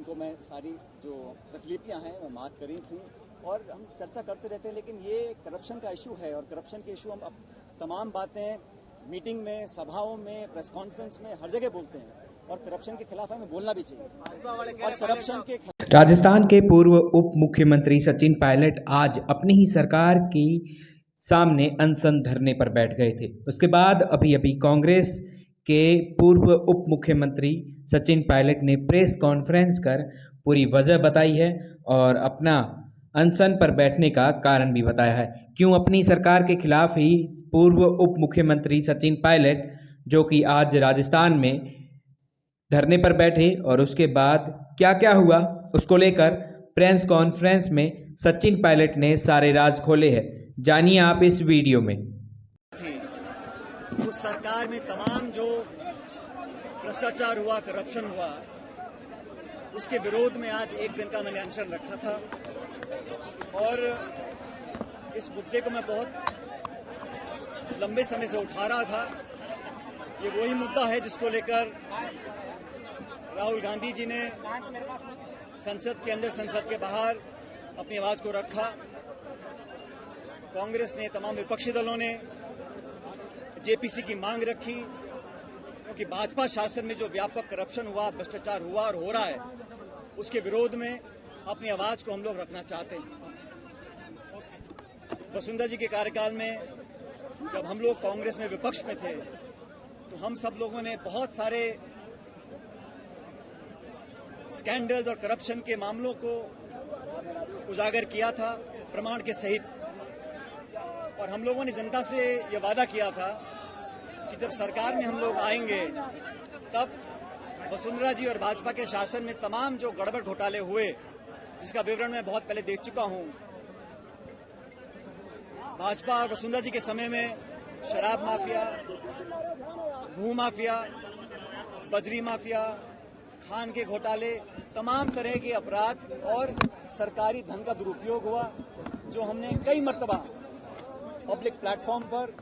उनको मैं सारी जो तकलीफियाँ हैं मैं मार्क करी थी और हम चर्चा करते रहते हैं। लेकिन ये करप्शन का इशू है और करप्शन के इशू हम अब तमाम बातें मीटिंग में, सभाओं में, प्रेस कॉन्फ्रेंस में हर जगह बोलते हैं और करप्शन के खिलाफ हमें बोलना भी चाहिए। और करप्शन के राजस्थान के पूर्व उप मुख्यमंत्री सचिन पायलट आज अपनी ही सरकार की सामने अनशन धरने पर बैठ गए थे। उसके बाद अभी अभी कांग्रेस के पूर्व उप मुख्यमंत्री सचिन पायलट ने प्रेस कॉन्फ्रेंस कर पूरी वजह बताई है और अपना अनशन पर बैठने का कारण भी बताया है। क्यों अपनी सरकार के खिलाफ ही पूर्व उप मुख्यमंत्री सचिन पायलट जो कि आज राजस्थान में धरने पर बैठे और उसके बाद क्या क्या हुआ उसको लेकर प्रेस कॉन्फ्रेंस में सचिन पायलट ने सारे राज खोले हैं। जानिए आप इस वीडियो में। उस सरकार में तमाम जो भ्रष्टाचार हुआ, करप्शन हुआ, उसके विरोध में आज एक दिन का मैंने अनशन रखा था और इस मुद्दे को मैं बहुत लंबे समय से उठा रहा था। ये वही मुद्दा है जिसको लेकर राहुल गांधी जी ने संसद के अंदर, संसद के बाहर अपनी आवाज को रखा। कांग्रेस ने, तमाम विपक्षी दलों ने जेपीसी की मांग रखी क्योंकि भाजपा शासन में जो व्यापक करप्शन हुआ, भ्रष्टाचार हुआ और हो रहा है, उसके विरोध में अपनी आवाज को हम लोग रखना चाहते हैं। वसुंधरा जी के कार्यकाल में जब हम लोग कांग्रेस में विपक्ष में थे तो हम सब लोगों ने बहुत सारे स्कैंडल्स और करप्शन के मामलों को उजागर किया था, प्रमाण के सहित। और हम लोगों ने जनता से ये वादा किया था कि जब सरकार में हम लोग आएंगे तब वसुंधरा जी और भाजपा के शासन में तमाम जो गड़बड़ घोटाले हुए, जिसका विवरण मैं बहुत पहले दे चुका हूं। भाजपा और वसुंधरा जी के समय में शराब माफिया, भू माफिया, बजरी माफिया, खान के घोटाले, तमाम तरह के अपराध और सरकारी धन का दुरुपयोग हुआ, जो हमने कई मर्तबा पब्लिक प्लेटफॉर्म पर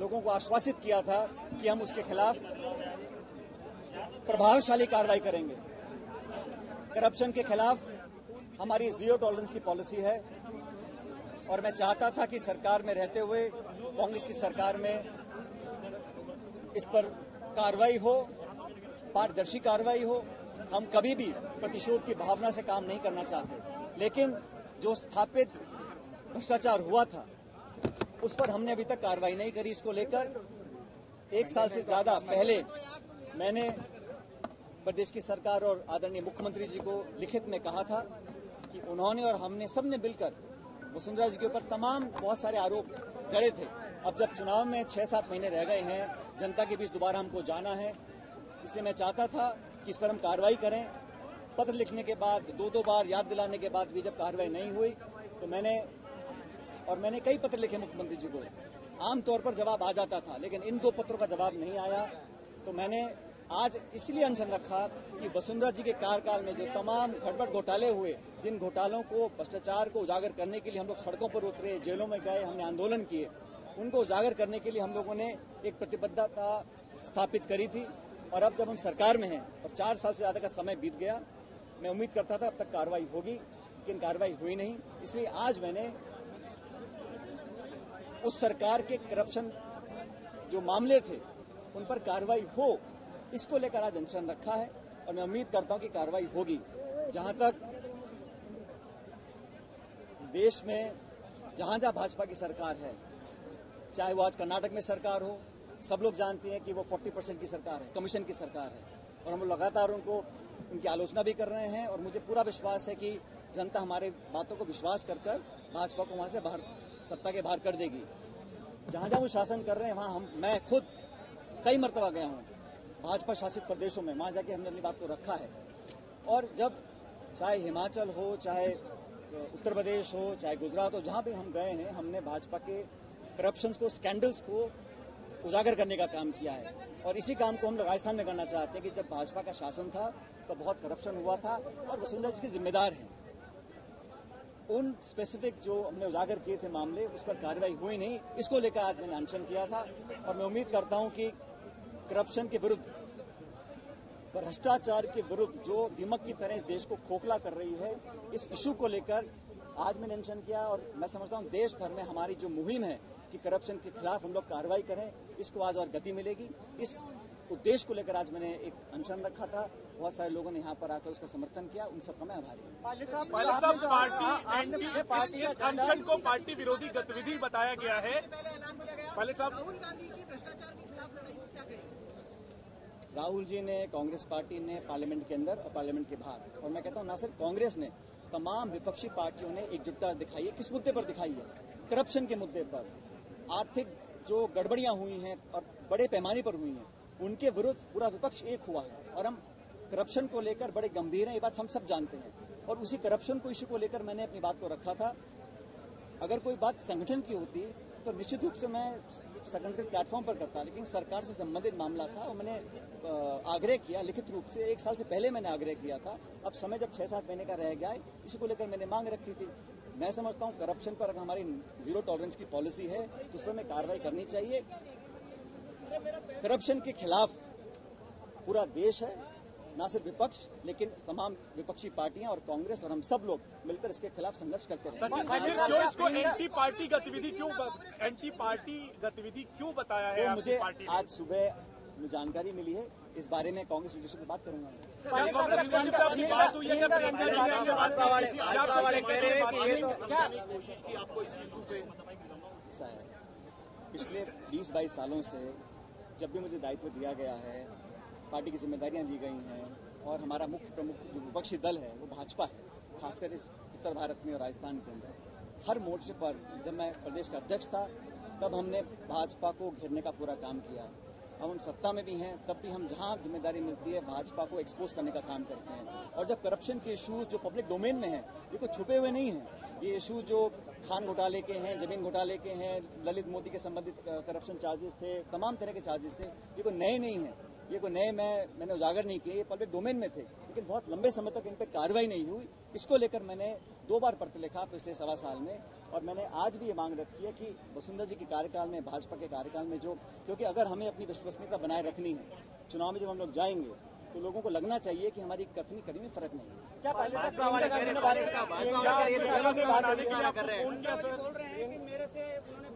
लोगों को आश्वासित किया था कि हम उसके खिलाफ प्रभावशाली कार्रवाई करेंगे। करप्शन के खिलाफ हमारी जीरो टॉलरेंस की पॉलिसी है और मैं चाहता था कि सरकार में रहते हुए, कांग्रेस की सरकार में इस पर कार्रवाई हो, पारदर्शी कार्रवाई हो। हम कभी भी प्रतिशोध की भावना से काम नहीं करना चाहते, लेकिन जो स्थापित भ्रष्टाचार हुआ था उस पर हमने अभी तक कार्रवाई नहीं करी। इसको लेकर 1 साल से ज्यादा पहले मैंने प्रदेश की सरकार और आदरणीय मुख्यमंत्री जी को लिखित में कहा था कि उन्होंने और हमने सबने मिलकर वसुंधरा जी के ऊपर तमाम बहुत सारे आरोप जड़े थे। अब जब चुनाव में 6-7 महीने रह गए हैं, जनता के बीच दोबारा हमको जाना है, इसलिए मैं चाहता था कि इस पर हम कार्रवाई करें। पत्र लिखने के बाद, 2-2 बार याद दिलाने के बाद भी जब कार्रवाई नहीं हुई तो मैंने कई पत्र लिखे मुख्यमंत्री जी को। आमतौर पर जवाब आ जाता था, लेकिन इन 2 पत्रों का जवाब नहीं आया। तो मैंने आज इसलिए अनशन रखा कि वसुंधरा जी के कार्यकाल में जो तमाम गड़बड़ घोटाले हुए, जिन घोटालों को, भ्रष्टाचार को उजागर करने के लिए हम लोग सड़कों पर उतरे, जेलों में गए, हमने आंदोलन किए, उनको उजागर करने के लिए हम लोगों ने एक प्रतिबद्धता स्थापित करी थी। और अब जब हम सरकार में हैं और 4 साल से ज्यादा का समय बीत गया, मैं उम्मीद करता था अब तक कार्रवाई होगी, लेकिन कार्रवाई हुई नहीं। इसलिए आज मैंने उस सरकार के करप्शन जो मामले थे उन पर कार्रवाई हो, इसको लेकर आज अनशन रखा है और मैं उम्मीद करता हूं कि कार्रवाई होगी। जहां तक देश में जहां भाजपा की सरकार है, चाहे वो आज कर्नाटक में सरकार हो, सब लोग जानते हैं कि वो 40% की सरकार है, कमीशन की सरकार है और हम लगातार उनकी आलोचना भी कर रहे हैं। और मुझे पूरा विश्वास है कि जनता हमारे बातों को विश्वास कर भाजपा को वहां से बाहर, सत्ता के बाहर कर देगी। जहां वो शासन कर रहे हैं वहां मैं खुद कई मर्तबा गया हूं भाजपा शासित प्रदेशों में, वहां जाके हमने अपनी बात को रखा है। और जब चाहे हिमाचल हो, चाहे उत्तर प्रदेश हो, चाहे गुजरात हो, जहां भी हम गए हैं, हमने भाजपा के करप्शन को, स्कैंडल्स को उजागर करने का काम किया है। और इसी काम को हम लोग राजस्थान में करना चाहते हैं कि जब भाजपा का शासन था तो बहुत करप्शन हुआ था और वसुंधरा जी के जिम्मेदार हैं। उन स्पेसिफिक जो हमने उजागर किए थे मामले, उस पर कार्रवाई हुई नहीं। इसको लेकर आज मैंने अनशन किया था और मैं उम्मीद करता हूं कि करप्शन के विरुद्ध भ्रष्टाचार के विरुद्ध जो दीमक की तरह इस देश को खोखला कर रही है, इस इशू को लेकर आज मैंने अनशन किया और मैं समझता हूँ देश भर में हमारी जो मुहिम है कि करप्शन के खिलाफ हम लोग कार्रवाई करें, इसको आज और गति मिलेगी। इस उद्देश्य को लेकर आज मैंने एक अनशन रखा था। बहुत सारे लोगों ने यहाँ पर आकर उसका समर्थन किया, उन सबका मैं आभारी हूँ। पायलट साहब, पार्टी इस अनशन को पार्टी विरोधी गतिविधि बताया गया है। पायलट साहब, राहुल गांधी की भ्रष्टाचार के खिलाफ लड़ाई को क्या कहेंगे? राहुल जी ने, कांग्रेस पार्टी ने पार्लियामेंट के अंदर और पार्लियामेंट के बाहर, और मैं कहता हूँ ना सिर्फ कांग्रेस ने, तमाम विपक्षी पार्टियों ने एकजुटता दिखाई है। किस मुद्दे पर दिखाई है? करप्शन के मुद्दे पर। आर्थिक जो गड़बड़ियां हुई हैं और बड़े पैमाने पर हुई हैं, उनके विरुद्ध पूरा विपक्ष एक हुआ है और हम करप्शन को लेकर बड़े गंभीर हैं, ये बात हम सब जानते हैं। और उसी करप्शन को इश्यू को लेकर मैंने अपनी बात को रखा था। अगर कोई बात संगठन की होती तो निश्चित रूप से मैं संगठन प्लेटफॉर्म पर करता, लेकिन सरकार से संबंधित मामला था और मैंने आग्रह किया लिखित रूप से। 1 साल से पहले मैंने आग्रह किया था। अब समय जब 6-7 महीने का रह गया है, इसी को लेकर मैंने मांग रखी थी। मैं समझता हूँ करप्शन पर अगर हमारी जीरो टॉलरेंस की पॉलिसी है तो उस पर हमें कार्रवाई करनी चाहिए। करप्शन के खिलाफ पूरा देश है, ना सिर्फ विपक्ष लेकिन तमाम विपक्षी पार्टियां और कांग्रेस और हम सब लोग मिलकर इसके खिलाफ संघर्ष करते रहे। क्यों इसको एंटी पार्टी गतिविधि क्यों बताया है? तो मुझे पार्टी आज सुबह जो जानकारी मिली है, इस बारे में कांग्रेस लीडरशिप से बात करूंगा। ऐसा है, पिछले 20-22 सालों से जब भी मुझे दायित्व दिया गया है, पार्टी की जिम्मेदारियां दी गई हैं और हमारा मुख्य प्रमुख जो विपक्षी दल है वो भाजपा है, खासकर इस उत्तर भारत में और राजस्थान के अंदर हर मोर्चे पर। जब मैं प्रदेश का अध्यक्ष था तब हमने भाजपा को घेरने का पूरा काम किया। अब हम सत्ता में भी हैं तब भी हम जहां जिम्मेदारी मिलती है भाजपा को एक्सपोज करने का काम करते हैं। और जब करप्शन के इश्यूज जो पब्लिक डोमेन में हैं, ये कोई छुपे हुए नहीं हैं। ये इशू जो खान घोटाले के हैं, जमीन घोटाले के हैं, ललित मोदी के संबंधित करप्शन चार्जेस थे, तमाम तरह के चार्जेस थे। ये कोई नए नहीं हैं, ये कोई नए मैंने उजागर नहीं किए, ये पब्लिक डोमेन में थे, लेकिन बहुत लंबे समय तक इन पर कार्रवाई नहीं हुई। इसको लेकर मैंने 2 बार पत्र लिखा पिछले 1.25 साल में, और मैंने आज भी ये मांग रखी है कि वसुंधरा जी के कार्यकाल में, भाजपा के कार्यकाल में जो, क्योंकि अगर हमें अपनी विश्वसनीयता बनाए रखनी है, चुनाव में जब हम लोग जाएंगे तो लोगों को लगना चाहिए कि हमारी कथनी कड़ी में फर्क नहीं है। क्या बोल रहे हैं कि मेरे से उन्होंने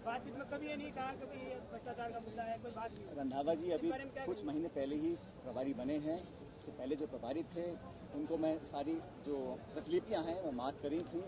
बातचीत में कभी ये नहीं कहा क्योंकि ये भ्रष्टाचार का मुद्दा है, कोई बात नहीं। रंधावा जी अभी कुछ महीने पहले ही प्रभारी बने हैं। इससे पहले जो प्रभारी थे उनको मैं सारी जो प्रतिलिपियां हैं मैं मार्क करी थी।